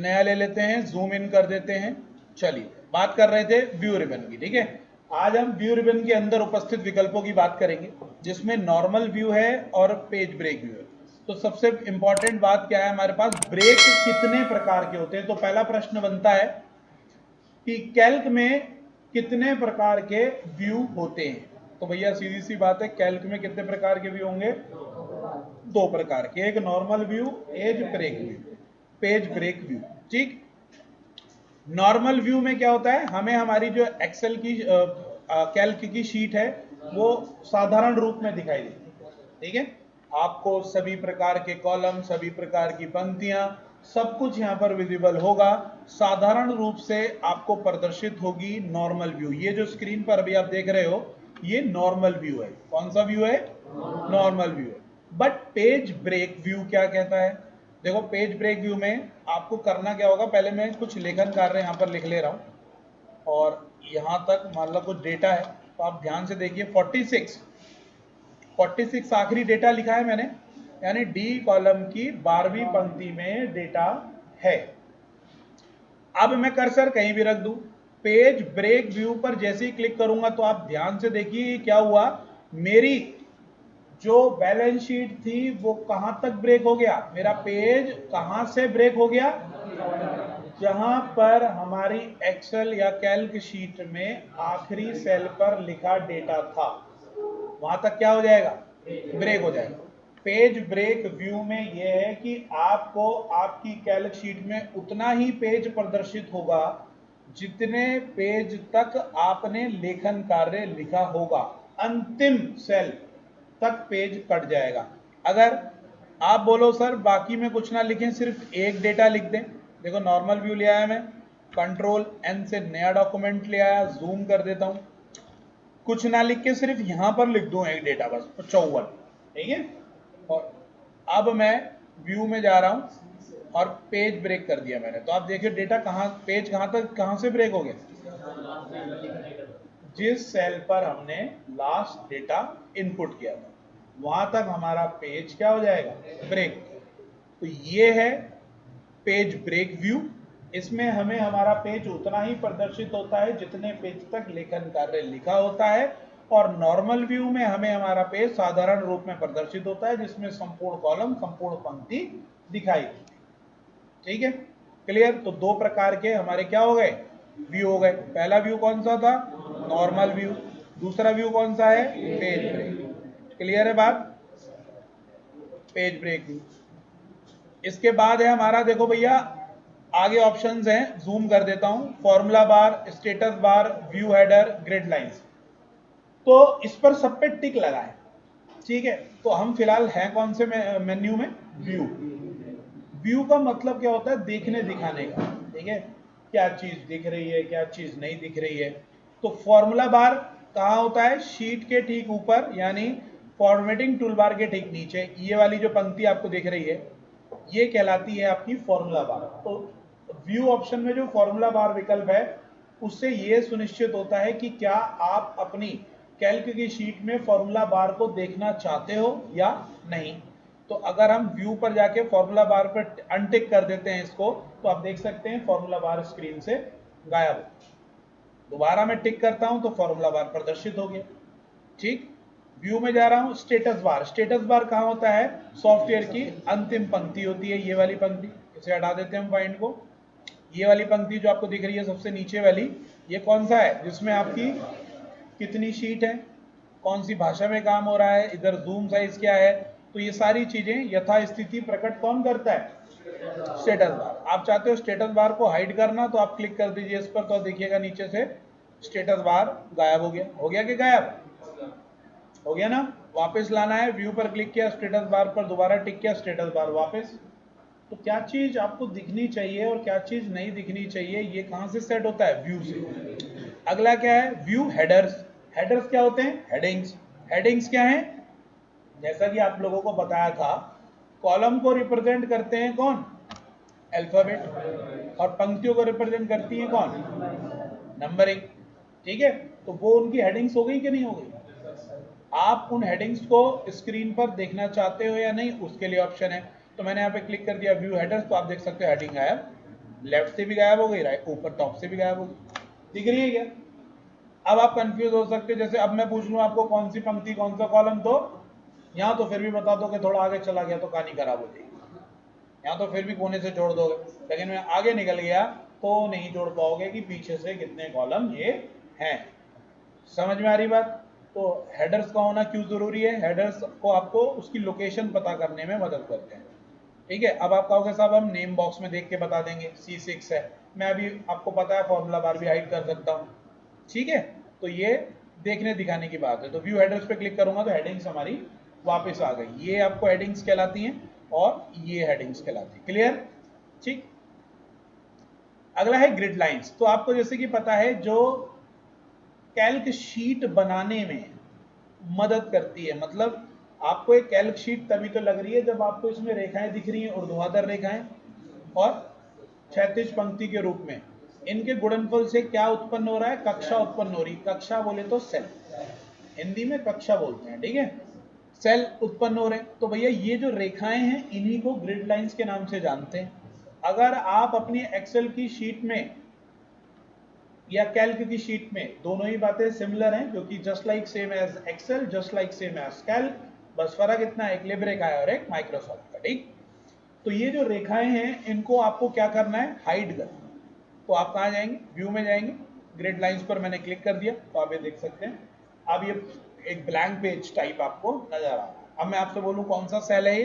नया ले लेते हैं, जूम इन कर देते हैं। चलिए बात कर रहे थे व्यू रिबन की, ठीक है। आज हम व्यू रिबन के अंदर उपस्थित विकल्पों की बात करेंगे, जिसमें नॉर्मल व्यू है और पेज ब्रेक व्यू है। तो सबसे इंपॉर्टेंट बात क्या है हमारे पास, ब्रेक कितने प्रकार के होते हैं। तो पहला प्रश्न बनता है कि कैल्क में कितने प्रकार के व्यू होते हैं। तो भैया सीधी सी बात है, कैल्क में कितने प्रकार के व्यू होंगे, दो प्रकार के, एक normal view, page break view, page break view, ठीक। नॉर्मल व्यू में क्या होता है, हमें हमारी जो एक्सेल की कैल्क की शीट है वो साधारण रूप में दिखाई देती है, ठीक है। आपको सभी प्रकार के कॉलम, सभी प्रकार की पंक्तियां, सब कुछ यहां पर विजिबल होगा, साधारण रूप से आपको प्रदर्शित होगी नॉर्मल व्यू। ये जो स्क्रीन पर अभी आप देख रहे हो ये नॉर्मल व्यू है। कौन सा व्यू है, नॉर्मल व्यू है। बट पेज ब्रेक व्यू क्या कहता है, देखो पेज ब्रेक व्यू में आपको करना क्या होगा, पहले मैं कुछ लेखन कार्य यहां पर लिख ले रहा हूं और यहां तक मान लो कुछ डेटा है, तो आप ध्यान से देखिए 46 आखिरी डेटा लिखा है मैंने, यानी डी कॉलम की 12वीं पंक्ति में डेटा है। अब मैं कर्सर कहीं भी रख दूं, पेज ब्रेक व्यू पर जैसे ही क्लिक करूंगा तो आप ध्यान से देखिए क्या हुआ, मेरी जो बैलेंस शीट थी वो कहां तक ब्रेक हो गया, मेरा पेज कहां से ब्रेक हो गया, जहां पर हमारी एक्सेल या कैल्क शीट में आखिरी सेल पर लिखा डेटा था वहां तक क्या हो जाएगा, ब्रेक हो जाएगा। पेज ब्रेक व्यू में यह है कि आपको आपकी कैल्क शीट में उतना ही पेज प्रदर्शित होगा जितने पेज तक आपने लेखन कार्य लिखा होगा, अंतिम सेल तक पेज कट जाएगा। अगर आप बोलो सर बाकी में कुछ ना लिखें, सिर्फ एक डेटा लिख दें, देखो नॉर्मल व्यू ले आया मैं, कंट्रोल एन से नया डॉक्यूमेंट ले आया, जूम कर देता हूं, कुछ ना लिख के सिर्फ यहां पर लिख दूं एक डेटा बस 54, ठीक है। और अब मैं व्यू में जा रहा हूं और पेज ब्रेक कर दिया मैंने, तो आप देखिए डेटा कहां, पेज कहां तक, कहां से ब्रेक हो गया, जिस सेल पर हमने लास्ट डेटा इनपुट किया था वहां तक हमारा पेज क्या हो जाएगा, ब्रेक। तो ये है पेज ब्रेक व्यू। इसमें हमें हमारा पेज उतना ही प्रदर्शित होता है जितने पेज तक लेखन कार्य लिखा होता है, और नॉर्मल व्यू में हमें हमारा पेज साधारण रूप में प्रदर्शित होता है जिसमें संपूर्ण कॉलम, संपूर्ण पंक्ति दिखाई देती है, ठीक है, क्लियर। तो दो प्रकार के हमारे क्या हो गए, व्यू हो गए। पहला व्यू कौन सा था, नॉर्मल व्यू, दूसरा व्यू कौन सा है, पेज ब्रेक, क्लियर है बात, पेज ब्रेक व्यू। इसके बाद है हमारा, देखो भैया आगे ऑप्शंस हैं, जूम कर देता हूं, formula bar, status bar, view header, grid lines. तो इस पर सब पे टिक लगाएं, ठीक है। तो हम फिलहाल हैं कौन से मेन्यू में, व्यू। व्यू का मतलब क्या होता है, देखने दिखाने का, ठीक है, क्या चीज दिख रही है, क्या चीज नहीं दिख रही है। तो फॉर्मूला बार कहाँ होता है, शीट के ठीक ऊपर, यानी फॉर्मेटिंग टूल बार के ठीक नीचे, ये वाली जो पंक्ति आपको दिख रही है ये कहलाती है आपकी फॉर्मूला बार। तो व्यू ऑप्शन में जो फॉर्मूला बार विकल्प है उससे यह सुनिश्चित होता है कि क्या आप अपनी कैल्क की शीट में फॉर्मूला बार को देखना चाहते हो या नहीं। तो अगर हम व्यू पर जाके फॉर्मूला बार पर अनटिक कर देते हैं इसको, तो आप देख सकते हैं फॉर्मूला बार स्क्रीन से गायब हो। दोबारा मैं टिक करता हूं तो फॉर्मूला बार प्रदर्शित हो गया, ठीक। व्यू में जा रहा हूं, स्टेटस बार, स्टेटस बार कहां होता है, सॉफ्टवेयर की अंतिम पंक्ति होती है, ये वाली पंक्ति, इसे हटा देते हैं हम पॉइंट को। ये वाली पंक्ति जो आपको दिख रही है सबसे नीचे वाली, ये कौन सा है, जिसमें आपकी कितनी शीट है, कौन सी भाषा में काम हो रहा है, इधर जूम साइज क्या है। तो ये सारी चीजें यथास्थिति प्रकट कौन करता है, स्टेटस बार। आप चाहते हो स्टेटस बार को हाइड करना तो आप क्लिक कर दीजिए इस पर, तो देखिएगा नीचे से स्टेटस बार गायब हो गया। हो गया कि गायब हो गया ना। वापस लाना है, व्यू पर क्लिक किया, स्टेटस बार पर दोबारा टिक किया, स्टेटस बार वापस। तो क्या चीज आपको दिखनी चाहिए और क्या चीज नहीं दिखनी चाहिए, ये कहां से सेट होता है, व्यू से। अगला क्या है, व्यू हेडर्स। हेडर्स क्या होते हैं, हेडिंग्स। हेडिंग्स क्या है, जैसा कि आप लोगों को बताया था, कॉलम को रिप्रेजेंट करते हैं कौन, अल्फाबेट, और पंक्तियों को रिप्रेजेंट करती है कौन, नंबरिंग, ठीक है। तो वो उनकी हेडिंग्स हो गई कि नहीं हो गई। आप उन हेडिंग्स को स्क्रीन पर देखना चाहते हो या नहीं, उसके लिए ऑप्शन है। तो मैंने यहाँ पे क्लिक कर दिया व्यू हेडर्स, तो आप देख सकते हो हेडिंग गायब लेफ्ट से भी गायब हो गई, राइट ऊपर टॉप से भी गायब हो गई। दिख रही है क्या? अब आप कंफ्यूज हो सकते हैं, जैसे अब मैं पूछ लूं आपको कौन सी पंक्ति कौन सा कॉलम, तो यहाँ तो फिर भी बता दो कि थोड़ा आगे चला गया तो कहानी खराब हो जाएगी, यहाँ तो फिर भी कोने से जोड़ दोगे, लेकिन मैं आगे निकल गया तो नहीं जोड़ पाओगे कि पीछे से कितने कॉलम ये हैं। समझ में आ रही बात? तो हेडर्स का होना क्यों जरूरी है? हेडर्स को आपको उसकी लोकेशन पता करने में मदद करते हैं। ठीक है, अब आप कहोगे साहब हम नेम बॉक्स में देख के बता देंगे, C6 है, मैं अभी आपको पता है फॉर्मूला बार भी हाइड कर सकता हूँ। ठीक है, तो ये देखने दिखाने की बात है। तो व्यू हेडर्स पे क्लिक करूंगा तो हेडिंग्स हमारी वापस आ गई, ये आपको हेडिंग्स कहलाती हैं और ये हेडिंग्स कहलाती है। क्लियर? ठीक। अगला है ग्रिड लाइंस। तो आपको जैसे कि पता है जो कैल्क शीट बनाने में मदद करती है, मतलब आपको एक कैल्क शीट तभी तो लग रही है जब आपको इसमें रेखाएं दिख रही हैं, ऊर्ध्वाधर रेखाएं और क्षैतिज पंक्ति के रूप में। इनके गुणनफल से क्या उत्पन्न हो रहा है? कक्षा उत्पन्न हो रही। कक्षा बोले तो सेल, हिंदी में कक्षा बोलते हैं। ठीक है, सेल उत्पन्न हो रहे हैं। तो भैया ये जो रेखाएं हैं इन्हीं को ग्रिड लाइंस के नाम से जानते हैं। अगर आप अपनी एक्सेल की शीट में या कैल्क की शीट में, दोनों ही बातें सिमिलर हैं क्योंकि just like same as Excel, just like same as Calc, बस फर्क इतना एक लिब रेखा है और एक माइक्रोसॉफ्ट का। ठीक, तो ये जो रेखाएं हैं इनको आपको क्या करना है? हाइड करना। तो आप कहां जाएंगे? व्यू में जाएंगे, ग्रिड लाइंस पर मैंने क्लिक कर दिया तो आप ये देख सकते हैं। अब ये एक ब्लैंक पेज टाइप आपको नजर आ रहा है। अब मैं आपसे बोलूं कौन सा सेल है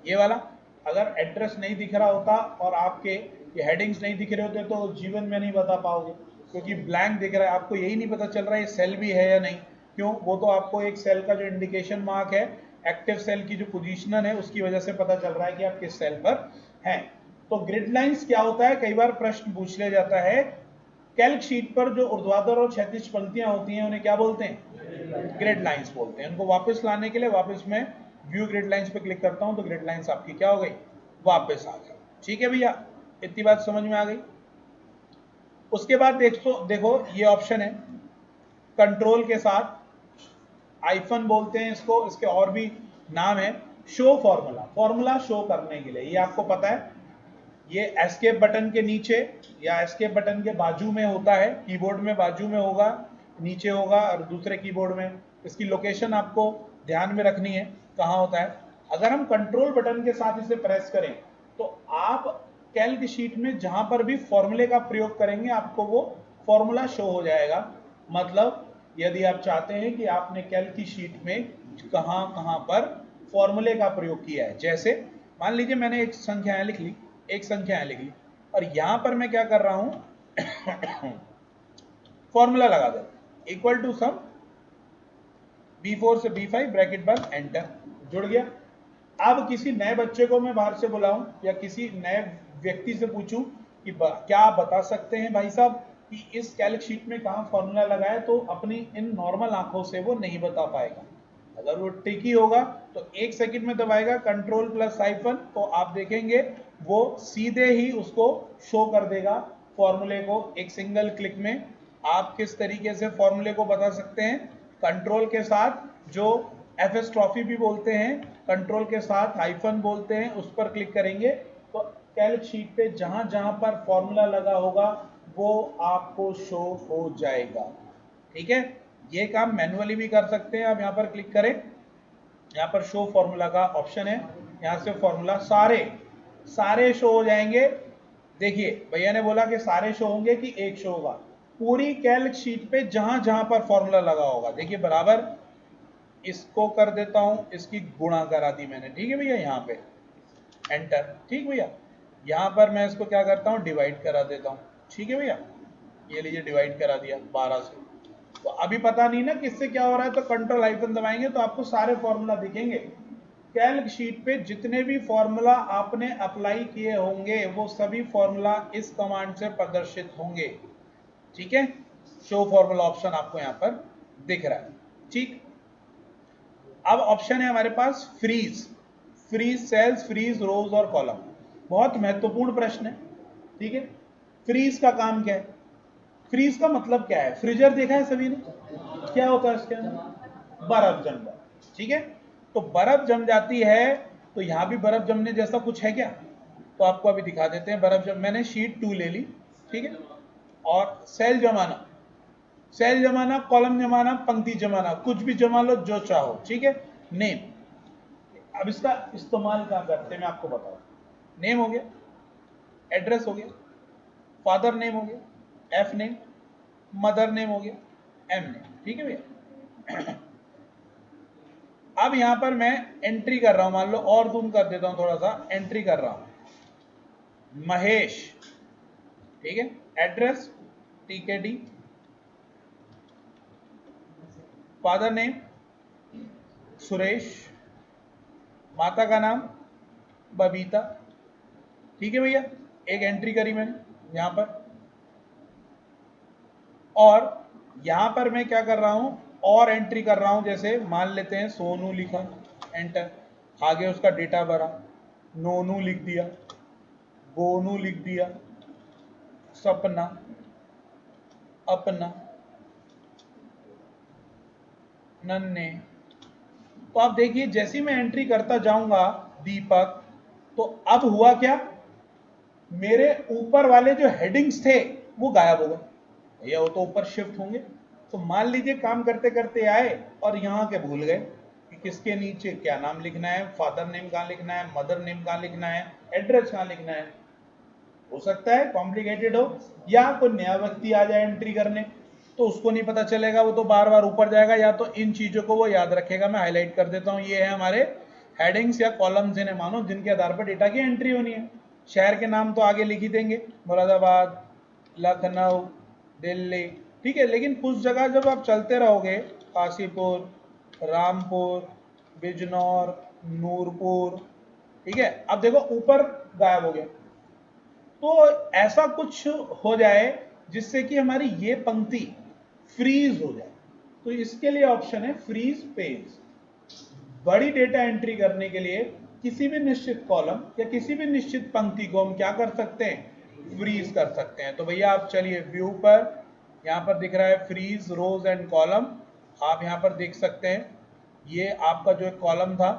ये वाला। अगर एड्रेस नहीं दिख रहा होता और आपके ये हेडिंग्स नहीं दिख रहे होते तो जीवन में नहीं बता पाओगे, क्योंकि ब्लैंक दिख रहा है, आपको यही नहीं पता चल रहा है ये सेल भी है या नहीं। क्यों? वो तो आपको एक सेल का जो इंडिकेशन मार्क है, एक्टिव सेल की जो पोजीशनर है उसकी वजह से पता चल रहा है कि आप किस सेल पर हैं। तो ग्रिड लाइंस क्या होता है? कई बार प्रश्न पूछ लिया जाता है, कैल्क शीट पर जो ऊर्ध्वाधर और क्षैतिज पंक्तियां होती हैं उन्हें क्या बोलते हैं? ग्रिड लाइंस बोलते हैं। उनको वापस लाने के लिए वापस मैं व्यू ग्रिड लाइंस पे क्लिक करता हूं तो ग्रिड लाइंस आपकी क्या हो गई? वापस आ गई। ठीक है भैया, इतनी बात समझ में आ गई। उसके बाद देखो ये ऑप्शन है कंट्रोल के साथ, आइफन बोलते हैं इसको, इसके और भी नाम है, शो फॉर्मूला। फॉर्मूला शो करने के लिए, ये आपको पता है, ये एस्केप बटन के नीचे या एस्केप बटन के बाजू में होता है। कीबोर्ड में बाजू में होगा, नीचे होगा, और दूसरे कीबोर्ड में। इसकी लोकेशन आपको ध्यान में रखनी है कहाँ होता है। अगर हम कंट्रोल बटन के साथ इसे प्रेस करें तो आप कैल्क शीट में जहां पर भी फॉर्मूले का प्रयोग करेंगे आपको वो फॉर्मूला शो हो जाएगा। मतलब यदि आप चाहते हैं कि आपने कैल्क की शीट में कहां कहां पर फॉर्मूले का प्रयोग किया है, जैसे मान लीजिए मैंने एक संख्या यहाँ लिख ली, एक संख्या यहाँ लिख ली, और यहां पर मैं क्या कर रहा हूं फॉर्मूला लगा दे इक्वल टू सम B4 से B5 ब्रैकेट बंद, एंटर, जुड़ गया। अब किसी नए बच्चे को मैं बाहर से बुलाऊं या किसी नए व्यक्ति से पूछूं कि क्या आप बता सकते हैं भाई साहब कि इस कैल्क शीट में कहां फॉर्मूला लगा है, तो अपनी इन नॉर्मल आंखों से वो नहीं बता पाएगा। अगर वो ट्रिकी होगा तो 1 सेकंड में दबाएगा कंट्रोल प्लस हाइफन, तो आप देखेंगे वो सीधे ही उसको शो कर देगा फॉर्मूले को। एक सिंगल क्लिक में आप किस तरीके से फॉर्मूले को बता सकते हैं? कंट्रोल के साथ, जो FS ट्रॉफी भी बोलते हैं, कंट्रोल के साथ हाइफन बोलते हैं, उस पर क्लिक करेंगे तो कैल्क शीट पे जहां जहां पर फॉर्मूला लगा होगा वो आपको शो हो जाएगा। ठीक है, ये काम मैन्युअली भी कर सकते हैं। आप यहां पर क्लिक करें, यहां पर शो फॉर्मूला का ऑप्शन है, यहां से फॉर्मूला सारे शो हो जाएंगे। देखिए भैया ने बोला कि सारे शो होंगे कि एक शो होगा? पूरी कैल्क शीट पे जहां जहां पर फॉर्मूला लगा होगा। देखिए बराबर, इसको कर देता हूं, इसकी गुणा करा दी मैंने, ठीक है भैया, यहाँ पे एंटर। ठीक भैया, यहां पर मैं इसको क्या करता हूं? डिवाइड करा देता हूं। ठीक है भैया, ये लीजिए डिवाइड करा दिया 12 से। तो अभी पता नहीं ना किससे क्या हो रहा है, तो कंट्रोल आइकन दबाएंगे तो आपको सारे फॉर्मूला दिखेंगे। कैल्क शीट पे जितने भी फॉर्मूला आपने अप्लाई किए होंगे वो सभी फॉर्मूला इस कमांड से प्रदर्शित होंगे। ठीक है, शो फॉर्मूला ऑप्शन आपको यहां पर दिख रहा है। ठीक, अब ऑप्शन है हमारे पास फ्रीज सेल्स, फ्रीज रोज और कॉलम। बहुत महत्वपूर्ण प्रश्न है। ठीक है, फ्रीज का काम क्या है? फ्रीज का मतलब क्या है? फ्रीजर देखा है सभी ने, क्या होता है इसके अंदर? बर्फ जम जाती। ठीक है, तो बर्फ जम जाती है तो यहां भी बर्फ जमने जैसा कुछ है क्या? तो आपको अभी दिखा देते हैं। बर्फ जब मैंने शीट 2 ले ली, ठीक है, और सेल जमाना, कॉलम जमाना, पंक्ति जमाना, कुछ भी जमा लो जो चाहो, ठीक है। नेम, अब इसका इस्तेमाल क्या करते हैं मैं आपको बताऊं। नेम हो गया, एड्रेस हो गया, फादर नेम हो गया, एफ नेम, मदर नेम हो गया, एम नेम, ठीक है भैया। अब यहां पर मैं एंट्री कर रहा हूं, मान लो और जूम कर देता हूं थोड़ा सा, एंट्री कर रहा हूं महेश, ठीक है, एड्रेस टीकेडी, फादर नेम सुरेश, माता का नाम बबीता, ठीक है भैया। एक एंट्री करी मैंने यहां पर, और यहां पर मैं क्या कर रहा हूं, और एंट्री कर रहा हूं, जैसे मान लेते हैं सोनू लिखा, एंटर, आगे उसका डेटा भरा, नोनू लिख दिया, गोनू लिख दिया, सपना, अपना, नन्हे। तो आप देखिए जैसे मैं एंट्री करता जाऊंगा दीपक, तो अब हुआ क्या, मेरे ऊपर वाले जो हेडिंग्स थे वो गायब हो गए। भैया वो तो ऊपर शिफ्ट होंगे, तो मान लीजिए काम करते करते आए और यहां के भूल गए कि किसके नीचे क्या नाम लिखना है, फादर नेम कहां लिखना है, मदर नेम कहां लिखना है, एड्रेस कहां लिखना है। हो सकता है कॉम्प्लिकेटेड हो, या कोई नया व्यक्ति आ जाए एंट्री करने, तो उसको नहीं पता चलेगा, वो तो बार बार ऊपर जाएगा, या तो इन चीजों को वो याद रखेगा। मैं हाईलाइट कर देता हूं, ये है हमारे हेडिंग्स या कॉलम्स इन्हें मानो, जिनके आधार पर डेटा की एंट्री होनी है। शहर के नाम तो आगे लिख ही देंगे, मुरादाबाद, लखनऊ, दिल्ली, ठीक है। लेकिन कुछ जगह जब आप चलते रहोगे, काशीपुर, रामपुर, बिजनौर, नूरपुर, ठीक है, अब देखो ऊपर गायब हो गया। तो ऐसा कुछ हो जाए जिससे कि हमारी ये पंक्ति फ्रीज हो जाए, तो इसके लिए ऑप्शन है फ्रीज पेज। बड़ी डेटा एंट्री करने के लिए किसी भी निश्चित कॉलम या किसी भी निश्चित पंक्ति को हम क्या कर सकते हैं, फ्रीज कर सकते हैं। तो भैया आप चलिए व्यू पर, यहां पर दिख रहा है फ्रीज रोज एंड कॉलम, आप यहां पर देख सकते हैं, ये आपका जो एक कॉलम था,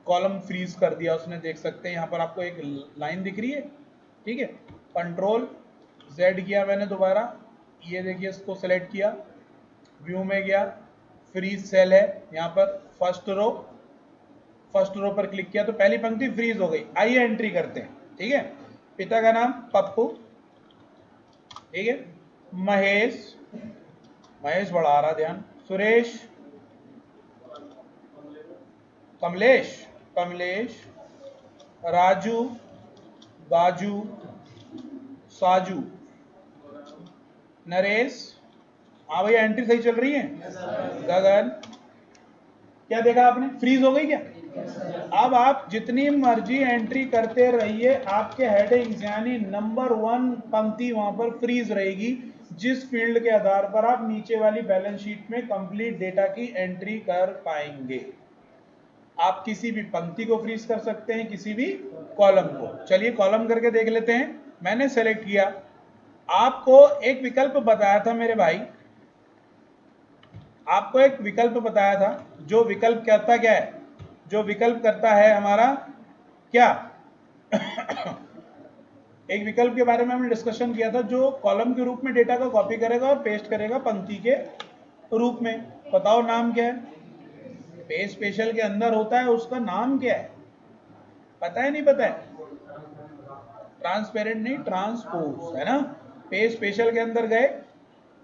कॉलम फ्रीज कर दिया उसने, देख सकते हैं यहां पर आपको एक लाइन दिख रही है, ठीक है। कंट्रोल जेड किया मैंने दोबारा, ये देखिए इसको सेलेक्ट किया, व्यू में गया, फ्रीज सेल है यहाँ पर, फर्स्ट रो पर क्लिक किया तो पहली पंक्ति फ्रीज हो गई। आइए एंट्री करते हैं, ठीक है। पिता का नाम पप्पू, ठीक है, महेश, महेश बड़ा आ रहा ध्यान, सुरेश, कमलेश, राजू, बाजू, साजू, नरेश, हाँ भैया एंट्री सही चल रही है, गगन, क्या देखा आपने, फ्रीज हो गई क्या। अब आप जितनी मर्जी एंट्री करते रहिए, आपके हेडिंग्स यानी नंबर 1 पंक्ति वहां पर फ्रीज रहेगी, जिस फील्ड के आधार पर आप नीचे वाली बैलेंस शीट में कंप्लीट डेटा की एंट्री कर पाएंगे। आप किसी भी पंक्ति को फ्रीज कर सकते हैं, किसी भी कॉलम को। चलिए कॉलम करके देख लेते हैं। मैंने सेलेक्ट किया, आपको एक विकल्प बताया था मेरे भाई, आपको एक विकल्प बताया था, जो विकल्प कहता क्या है, जो विकल्प करता है हमारा क्या एक विकल्प के बारे में हमने डिस्कशन किया था, जो कॉलम के रूप में डेटा को कॉपी करेगा और पेस्ट करेगा पंक्ति के रूप में। बताओ नाम क्या है, पेज स्पेशल के अंदर होता है, उसका नाम क्या है, पता है नहीं पता है, ट्रांसपेरेंट नहीं, ट्रांसपोज है ना। पेज स्पेशल के अंदर गए,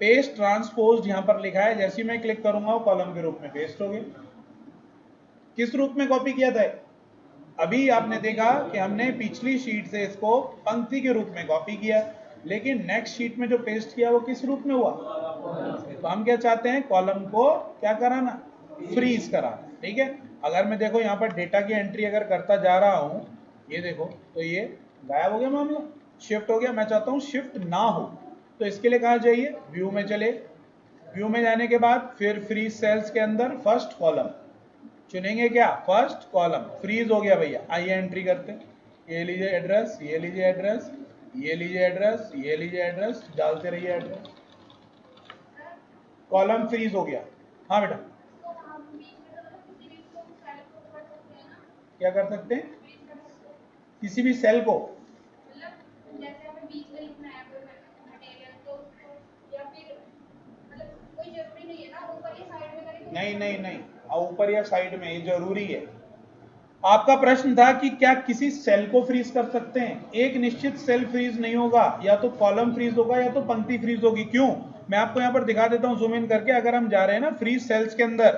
पेस्ट ट्रांसपोज यहां पर लिखा है, जैसे मैं क्लिक करूंगा वो कॉलम के रूप में पेस्ट हो गया। किस रूप में कॉपी किया था, अभी आपने देखा कि हमने पिछली शीट से इसको पंक्ति के रूप में कॉपी किया, लेकिन नेक्स्ट शीट में जो पेस्ट किया वो किस रूप में हुआ। तो हम क्या चाहते हैं, कॉलम को क्या कराना, फ्रीज कराना, ठीक है। अगर मैं देखो यहाँ पर डेटा की एंट्री अगर करता जा रहा हूं, ये देखो तो ये गायब हो गया मामला, शिफ्ट हो गया। मैं चाहता हूं शिफ्ट ना हो, तो इसके लिए कहा जाइए, व्यू में चले, व्यू में जाने के बाद फिर फ्रीज सेल्स के अंदर फर्स्ट कॉलम चुनेंगे, क्या फर्स्ट कॉलम, फ्रीज हो गया भैया। आइए एंट्री करते हैं, ये लीजिए एड्रेस, ये लीजिए एड्रेस, ये लीजिए एड्रेस, ये लीजिए एड्रेस, डालते रहिए एड्रेस, कॉलम फ्रीज हो गया। हाँ बेटा, क्या कर सकते हैं, किसी भी सेल को, जरूरी नहीं है ना, ऊपर या साइड में करें तो नहीं नहीं नहीं, ऊपर या साइड में, ये जरूरी है। आपका प्रश्न था कि क्या किसी सेल को फ्रीज कर सकते हैं? एक निश्चित सेल फ्रीज नहीं होगा, या तो कॉलम फ्रीज होगा या तो पंक्ति फ्रीज होगी। क्यों? मैं आपको यहां पर दिखा देता हूं जूम इन करके। अगर हम जा रहे हैं ना फ्रीज सेल्स के अंदर,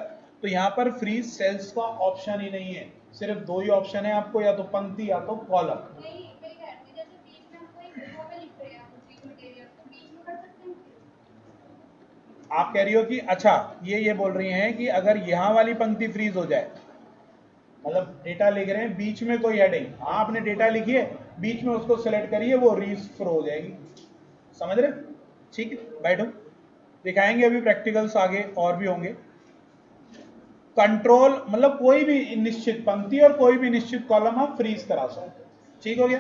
तो यहां पर फ्रीज सेल्स का ऑप्शन ही नहीं है, सिर्फ दो ही ऑप्शन है आपको, या तो पंक्ति या तो कॉलम। नहीं, मेरी कहने में जैसे बीच में हम कोई वो पे लिख रहे हैं कुछ मटेरियल, तो बीच में कर सकते हैं। आप कह रही हो कि अच्छा ये बोल रही हैं कि अगर यहां वाली पंक्ति फ्रीज हो जाए, मतलब डेटा लिख रहे हैं बीच में कोई हेडिंग, हाँ आपने डेटा लिखी है बीच में, उसको सेलेक्ट करिए, वो रीफ्रो हो जाएगी। समझ रहे? ठीक है, बैठो, दिखाएंगे अभी प्रैक्टिकल्स आगे और भी होंगे। कंट्रोल मतलब कोई भी निश्चित पंक्ति और कोई भी निश्चित कॉलम आप फ्रीज करा सकते। ठीक हो गया?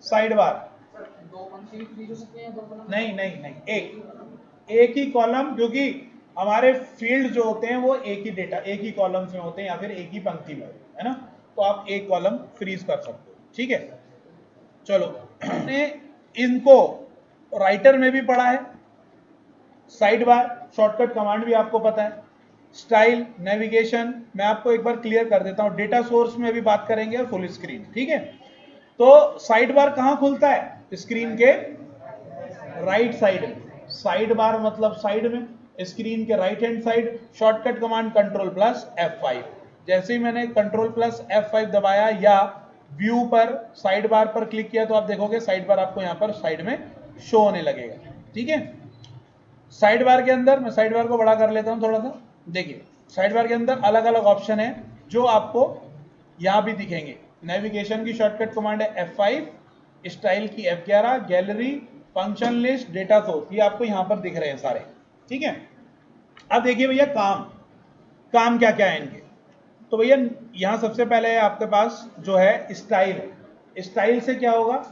साइड बार दो पंक्ति फ्रीज हो सकते हैं, दो कॉलम? नहीं नहीं नहीं, एक ही कॉलम, क्योंकि हमारे फील्ड जो होते हैं वो एक ही डेटा एक ही कॉलम में होते हैं या फिर एक ही पंक्ति में, है ना? तो आप एक कॉलम फ्रीज कर सकते हो। ठीक है, चलो हमने इनको राइटर में भी पढ़ा है। साइड बार शॉर्टकट कमांड भी आपको पता है। स्टाइल, नेविगेशन मैं आपको एक बार क्लियर कर देता हूं। डेटा सोर्स में भी बात करेंगे और फुल स्क्रीन। ठीक है, तो साइड बार कहां खुलता है? स्क्रीन के राइट साइड में। साइड बार मतलब साइड में, स्क्रीन के right hand side. Shortcut command control plus F5। जैसे ही मैंने कंट्रोल प्लस F5 दबाया या व्यू पर साइड बार पर क्लिक किया, तो आप देखोगे साइड बार आपको यहां पर साइड में शो होने लगेगा। ठीक है, साइड बार के अंदर मैं साइड बार को बड़ा कर लेता हूं थोड़ा सा। देखिए साइड बार के अंदर अलग अलग ऑप्शन है जो आपको यहां भी दिखेंगे। नेविगेशन की शॉर्टकट कमांड है F5, स्टाइल की F11, gallery, function list, data source, ये आपको यहां पर दिख रहे हैं सारे। ठीक है, अब देखिए भैया काम क्या क्या है इनके। तो भैया यहां सबसे पहले है आपके पास जो है स्टाइल। स्टाइल से क्या होगा?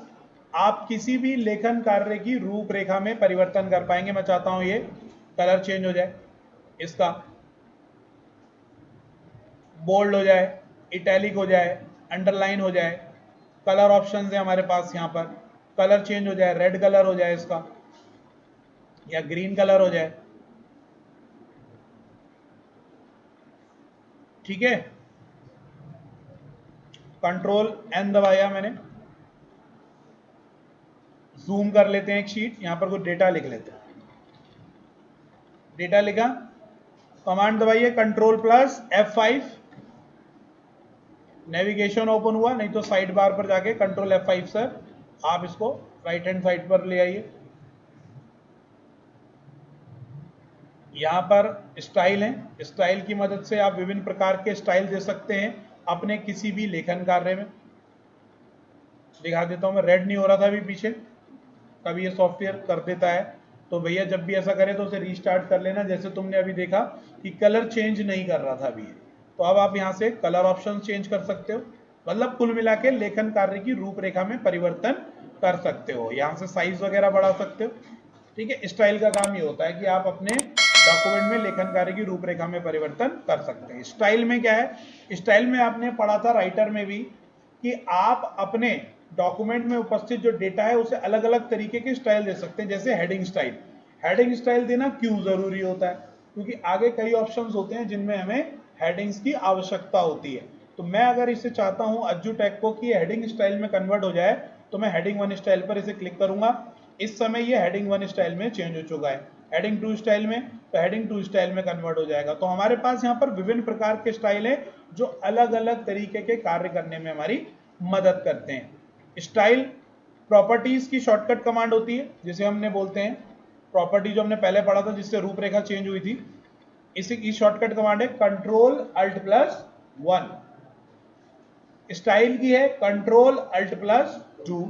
आप किसी भी लेखन कार्य की रूपरेखा में परिवर्तन कर पाएंगे। मैं चाहता हूं ये कलर चेंज हो जाए, इसका बोल्ड हो जाए, इटैलिक हो जाए, अंडरलाइन हो जाए। कलर ऑप्शन है हमारे पास, यहां पर कलर चेंज हो जाए, रेड कलर हो जाए इसका, या ग्रीन कलर हो जाए। ठीक है, कंट्रोल N दबाया मैंने, जूम कर लेते हैं एक शीट, यहां पर कुछ डेटा लिख लेते हैं। डेटा लिखा, कमांड दबाइए control plus F5, navigation open हुआ, नहीं तो साइड बार पर जाके कंट्रोल F5 सर आप इसको राइट हैंड साइड पर ले आइए। यहां पर स्टाइल है, स्टाइल की मदद से आप विभिन्न प्रकार के स्टाइल दे सकते हैं अपने किसी भी लेखन कार्य में। दिखा देता हूं मैं, रेड नहीं हो रहा था अभी पीछे, कभी ये सॉफ्टवेयर कर देता है, तो भैया जब भी ऐसा करे तो उसे रीस्टार्ट कर लेना। जैसे तुमने अभी देखा कि कलर चेंज नहीं कर रहा था अभी, तो अब आप यहां से कलर ऑप्शन चेंज कर सकते हो। मतलब कुल मिला के लेखन कार्य की रूपरेखा में परिवर्तन कर सकते हो। यहां से साइज वगैरह बढ़ा सकते हो। ठीक है, स्टाइल का काम ये होता है कि आप अपने डॉक्यूमेंट में लेखन कार्य की रूपरेखा में परिवर्तन कर सकते हैं। स्टाइल में क्या है? स्टाइल में आपने पढ़ा था राइटर में भी कि आप अपने डॉक्यूमेंट में उपस्थित जो डेटा है उसे अलग अलग तरीके के स्टाइल दे सकते हैं। जैसे हेडिंग स्टाइल, हेडिंग स्टाइल देना क्यों जरूरी होता है? क्योंकि आगे कई ऑप्शंस होते हैं जिनमें हमें हेडिंग्स की आवश्यकता होती है। तो मैं अगर इसे चाहता हूं अज्जू टैग को कि हेडिंग स्टाइल में कन्वर्ट हो जाए, तो मैं हेडिंग 1 स्टाइल पर इसे क्लिक करूंगा। इस समय ये हेडिंग 1 स्टाइल में चेंज हो चुका है। हेडिंग 2 स्टाइल में, तो हेडिंग 2 स्टाइल में कन्वर्ट हो जाएगा। तो हमारे पास यहाँ पर विभिन्न प्रकार के स्टाइल है जो अलग अलग तरीके के कार्य करने में हमारी मदद करते हैं। स्टाइल प्रॉपर्टीज की शॉर्टकट कमांड होती है, जिसे हमने बोलते हैं प्रॉपर्टी, जो हमने पहले पढ़ा था जिससे रूपरेखा चेंज हुई थी। इसी की शॉर्टकट कमांड है कंट्रोल अल्ट प्लस 1। स्टाइल की है कंट्रोल अल्ट प्लस 2।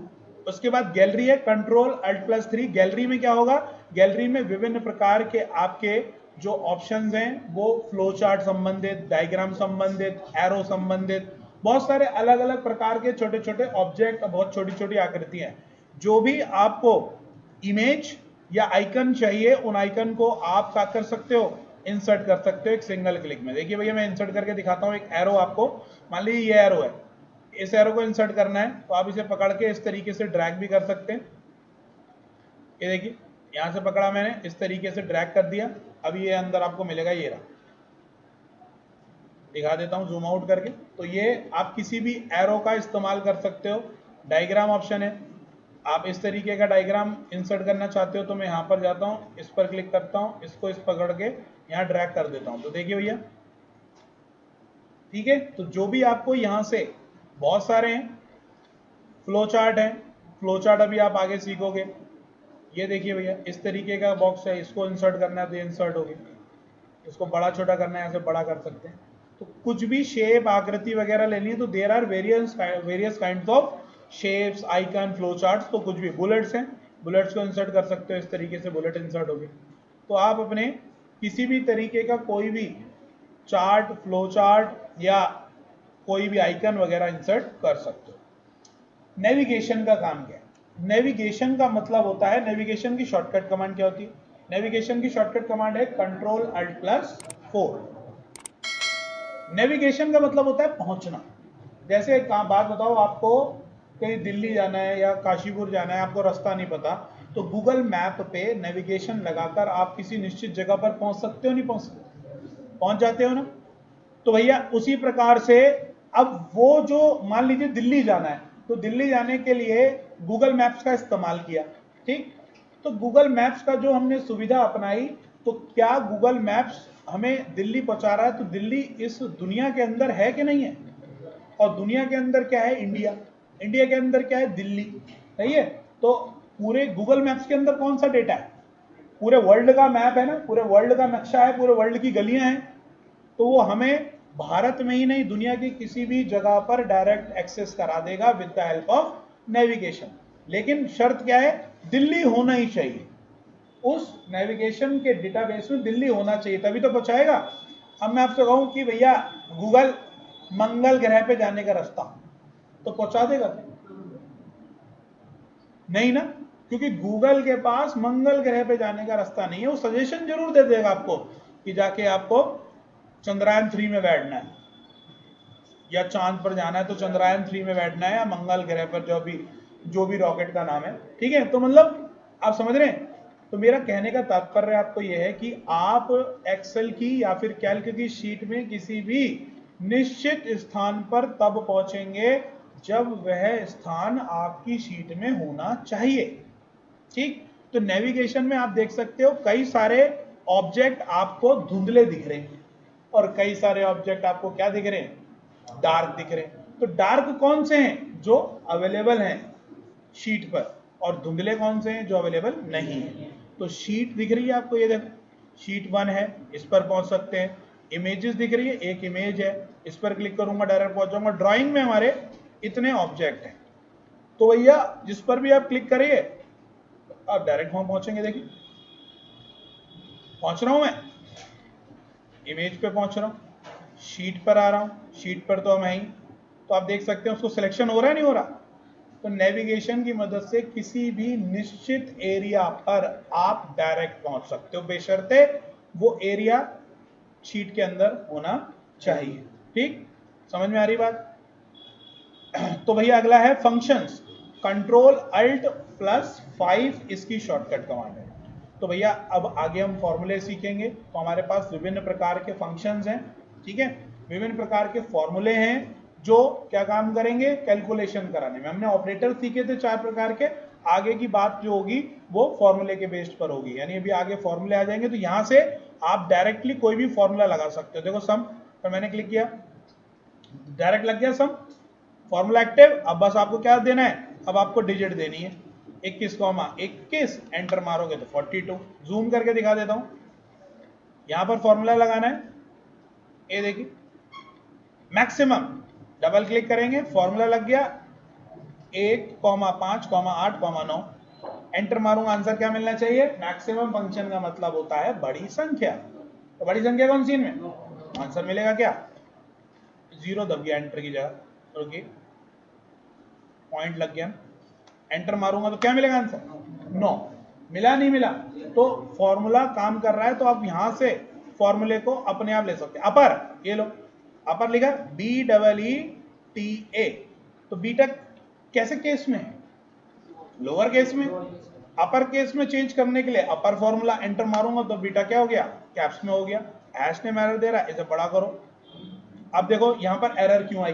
उसके बाद गैलरी है कंट्रोल अल्ट प्लस 3। गैलरी में क्या होगा? गैलरी में विभिन्न प्रकार के आपके जो ऑप्शंस हैं वो फ्लो चार्ट संबंधित, डायग्राम संबंधित, एरो संबंधित, बहुत सारे अलग अलग प्रकार के छोटे छोटे ऑब्जेक्ट, बहुत छोटी छोटी आकृतियां, जो भी आपको इमेज या आइकन चाहिए उन आइकन को आप क्या कर सकते हो? इंसर्ट कर सकते हो एक सिंगल क्लिक में। देखिए भैया मैं इंसर्ट करके दिखाता हूं। एक एरो आपको, मान लीजिए ये एरो है, इस एरो को इंसर्ट करना है तो आप इसे पकड़ के इस तरीके से ड्रैग भी कर सकते हैं। ये देखिए यहां से पकड़ा मैंने, इस तरीके से ड्रैग कर दिया, अब ये अंदर आपको मिलेगा, ये रहा, दिखा देता हूं जूम आउट करके। तो ये आप किसी भी एरो का इस्तेमाल कर सकते हो। डायग्राम ऑप्शन है, आप इस तरीके का डायग्राम इंसर्ट करना चाहते हो तो मैं यहां पर जाता हूं, इस पर क्लिक करता हूं, इसको इस पकड़ के यहां ड्रैग कर देता हूं, तो देखिए भैया, ठीक है। तो जो भी आपको यहां से बहुत सारे हैं, फ्लो चार्ट है, फ्लो चार्ट अभी आप आगे सीखोगे। ये देखिए भैया, इस तरीके का बॉक्स है, इसको इंसर्ट करना है तो इंसर्ट हो गया, इसको बड़ा छोटा करना है ऐसे बड़ा कर सकते हैं। तो कुछ भी शेप आकृति वगैरह लेनी है तो there are various kinds of shapes, icon, flow charts. तो कुछ भी बुलेट्स हैं, बुलेट्स को इंसर्ट कर सकते हो, इस तरीके से बुलेट इंसर्ट हो गए। तो आप अपने किसी भी तरीके का कोई भी चार्ट, फ्लो चार्ट या कोई भी आइकन वगैरह इंसर्ट कर सकते हो। नेविगेशन का काम क्या है? नेविगेशन का मतलब होता है, नेविगेशन की शॉर्टकट कमांड क्या होती है? नेविगेशन की शॉर्टकट कमांड है Ctrl+Alt+4। नेविगेशन का मतलब होता है पहुंचना। जैसे एक बात बताओ, आपको कहीं दिल्ली जाना है या काशीपुर जाना है, आपको रास्ता नहीं पता, तो गूगल मैप पे नेविगेशन लगाकर आप किसी निश्चित जगह पर पहुंच सकते हो, नहीं पहुंच सकते? पहुंच जाते हो ना। तो भैया उसी प्रकार से अब वो जो मान लीजिए दिल्ली जाना है, तो दिल्ली जाने के लिए गूगल मैप्स का इस्तेमाल किया, ठीक। तो गूगल मैप्स का जो हमने सुविधा अपनाई, तो क्या गूगल मैप्स हमें दिल्ली पहुंचा रहा है? तो दिल्ली इस दुनिया के अंदर है कि नहीं है? और दुनिया के अंदर क्या है? इंडिया। इंडिया के अंदर क्या है? दिल्ली, सही है। तो पूरे गूगल मैप्स के अंदर कौन सा डेटा है? पूरे वर्ल्ड का मैप है ना, पूरे वर्ल्ड का नक्शा है, पूरे वर्ल्ड की गलियां हैं। तो वो हमें भारत में ही नहीं, दुनिया की किसी भी जगह पर डायरेक्ट एक्सेस करा देगा with the help of navigation. लेकिन शर्त क्या है? दिल्ली होना ही चाहिए, उस नेविगेशन के डेटाबेस में दिल्ली होना चाहिए, तभी तो पहुंचाएगा। अब मैं आपसे कहूं कि भैया गूगल मंगल ग्रह पे जाने का रास्ता, तो पहुंचा देगा? नहीं ना, क्योंकि गूगल के पास मंगल ग्रह पे जाने का रास्ता नहीं है। वो सजेशन जरूर दे देगा आपको कि जाके आपको चंद्रयान 3 में बैठना है, या चांद पर जाना है तो चंद्रयान 3 में बैठना है, या मंगल ग्रह पर जो भी रॉकेट का नाम है, ठीक है। तो मतलब आप समझ रहे हैं? तो मेरा कहने का तात्पर्य आपको यह है कि आप एक्सेल की या फिर कैल्क की शीट में किसी भी निश्चित स्थान पर तब पहुंचेंगे जब वह स्थान आपकी शीट में होना चाहिए, ठीक। तो नेविगेशन में आप देख सकते हो कई सारे ऑब्जेक्ट आपको धुंधले दिख रहे हैं, और कई सारे ऑब्जेक्ट आपको क्या दिख रहे हैं? डार्क दिख रहे हैं। तो डार्क कौन से हैं? जो अवेलेबल हैं शीट पर, और धुंधले कौन से हैं? जो अवेलेबल नहीं है। तो शीट दिख रही है आपको, ये देखो शीट 1 है, इस पर पहुंच सकते हैं। इमेजेस दिख रही है, एक इमेज है, इस पर क्लिक करूंगा डायरेक्ट पहुंच जाऊंगा। ड्राइंग में हमारे इतने ऑब्जेक्ट हैं, तो भैया जिस पर भी आप क्लिक करिए आप डायरेक्ट वहां पहुंचेंगे। देखिए पहुंच रहा हूं मैं, इमेज पे पहुंच रहा हूं, शीट पर आ रहा हूं, शीट पर तो मैं ही, तो आप देख सकते हैं उसको सिलेक्शन हो रहा है, नहीं हो रहा? तो नेविगेशन की मदद से किसी भी निश्चित एरिया पर आप डायरेक्ट पहुंच सकते हो, बेशर्ते वो एरिया शीट के अंदर होना चाहिए, ठीक। समझ में आ रही बात? तो भैया अगला है फंक्शंस। Ctrl+Alt+5 इसकी शॉर्टकट कमांड है। तो भैया अब आगे हम फॉर्मूले सीखेंगे। तो हमारे पास विभिन्न प्रकार के फंक्शंस हैं, ठीक है, विभिन्न प्रकार के फॉर्मूले हैं जो क्या काम करेंगे? कैलकुलेशन कराने में। हमने ऑपरेटर सीखे थे 4 प्रकार के, आगे की बात जो होगी वो फॉर्मूले के बेस्ड पर होगी, यानी अभी आगे फॉर्मूले आ जाएंगे। तो यहां से आप डायरेक्टली कोई भी फॉर्मूला लगा सकते हो। देखो सम पर मैंने क्लिक किया, डायरेक्ट लग गया सम, फॉर्मूला एक्टिव। अब बस आपको क्या देना है? अब आपको डिजिट देनी है 21,21, एंटर मारोगे तो 42। जूम करके दिखा देता हूं, यहां पर फॉर्मूला लगाना है, ये देखिए मैक्सिमम, डबल क्लिक करेंगे, फॉर्मूला लग गया 1,5,8,9, एंटर मारूंगा, आंसर क्या मिलना चाहिए? मैक्सिमम फंक्शन का मतलब होता है बड़ी संख्या। तो बड़ी संख्या कौन सी इनमें? आंसर मिलेगा क्या? 0 दब गया एंटर की जगह, रुकिए, पॉइंट लग गया, एंटर मारूंगा तो क्या मिलेगा आंसर? 9 मिला, नहीं मिला? तो फॉर्मूला काम कर रहा है, तो आप यहां से फॉर्मूले को अपने आप ले सकते हैं। अपर, ये लो, अपर लिखा BEETA, तो बीटा कैसे केस में है? लोअर केस में। अपर केस में चेंज करने के लिए अपर फॉर्मूला एंटर मारूंगा तो बीटा क्या हो गया, कैप्स में हो गया। हैश ने एरर दे रहा है, इसे बड़ा करो। अब देखो यहां पर एरर क्यों आई,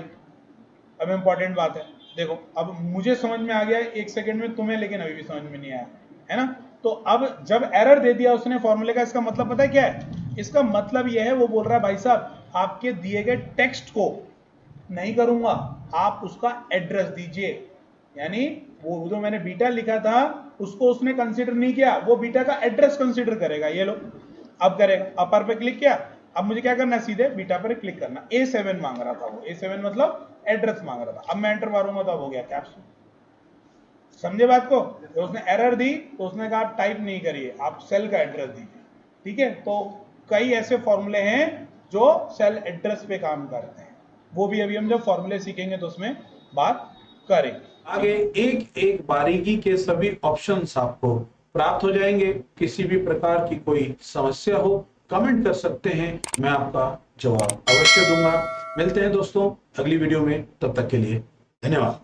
अब इंपॉर्टेंट बात है। देखो अब मुझे समझ में आ गया 1 सेकंड में, तुम्हें लेकिन अभी भी समझ में नहीं आया है ना। तो अब जब एरर दे दिया उसने फॉर्मूले का, इसका मतलब पता है क्या है, इसका मतलब यह है, वो बोल रहा है भाई साहब आपके दिए गए टेक्स्ट को नहीं करूंगा, आप उसका एड्रेस दीजिए। यानी वो जो मैंने बीटा लिखा था उसको उसने कंसीडर नहीं किया, वो बीटा का एड्रेस कंसीडर करेगा। ये लो अब करेगा, अपर पे क्लिक किया, अब मुझे क्या करना है, सीधे बीटा पर क्लिक करना। A7 मांग रहा था वो, A7 मतलब एड्रेस मांग रहा था। अब मैं एंटर मारूंगा तो अब हो गया कैप्स। समझे बात को। तो उसने एरर दी तो उसने कहा टाइप नहीं करिए, आप सेल का एड्रेस दीजिए। ठीक है, तो कई ऐसे फॉर्मूले हैं जो सेल एड्रेस पे काम करते हैं, वो भी अभी हम जब फॉर्मूले सीखेंगे तो उसमें बात करेंगे। आगे एक एक बारीकी के सभी ऑप्शंस आपको प्राप्त हो जाएंगे। किसी भी प्रकार की कोई समस्या हो कमेंट कर सकते हैं, मैं आपका जवाब अवश्य दूंगा। मिलते हैं दोस्तों अगली वीडियो में, तब तक के लिए धन्यवाद।